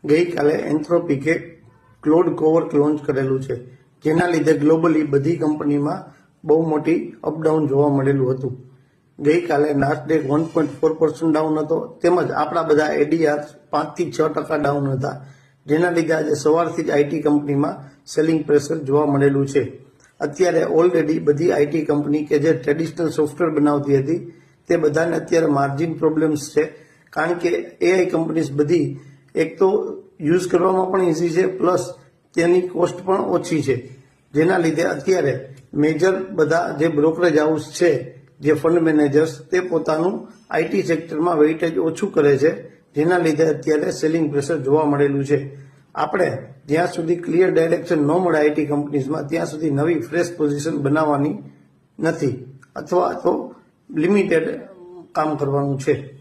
ગઈકાલે એન્થ્રોપિકે ક્લોડ કોવર્ક લોન્ચ કરેલું છે, જેના લીધે ગ્લોબલી બધી કંપનીમાં બહુ મોટી અપડાઉન જોવા મળેલું હતું. ગઈકાલે નાસ્ડેક 1.4% ડાઉન હતો, તેમજ આપણા બધા એડીઆર 5 થી 6% ડાઉન હતા, જેના લીધે આજે સવારથી જ આઈટી કંપનીમાં સેલિંગ પ્રેશર જોવા મળેલું છે. અત્યારે ઓલરેડી બધી આઈટી કંપની કે જે ટ્રેડિશનલ સોફ્ટવેર બનાવતી હતી તે બધાને અત્યારે માર્જિન પ્રોબ્લેમ્સ છે, કારણ કે એઆઈ કંપનીઝ બધી એક તો યુઝ કરવામાં પણ ઇઝી છે, પ્લસ તેની કોસ્ટ પણ ઓછી છે, જેના લીધે અત્યારે મેજર બધા જે બ્રોકરેજ હાઉસ છે, જે ફંડ મેનેજર્સ, તે પોતાનું આઈટી સેક્ટરમાં વેઇટેજ ઓછું કરે છે, જેના લીધે અત્યારે સેલિંગ પ્રેશર જોવા મળેલું છે. આપણે જ્યાં સુધી ક્લિયર ડાયરેક્શન ન મળે આઈટી કંપનીઝમાં, ત્યાં સુધી નવી ફ્રેશ પોઝિશન બનાવવાની નથી, અથવા તો લિમિટેડ કામ કરવાનું છે.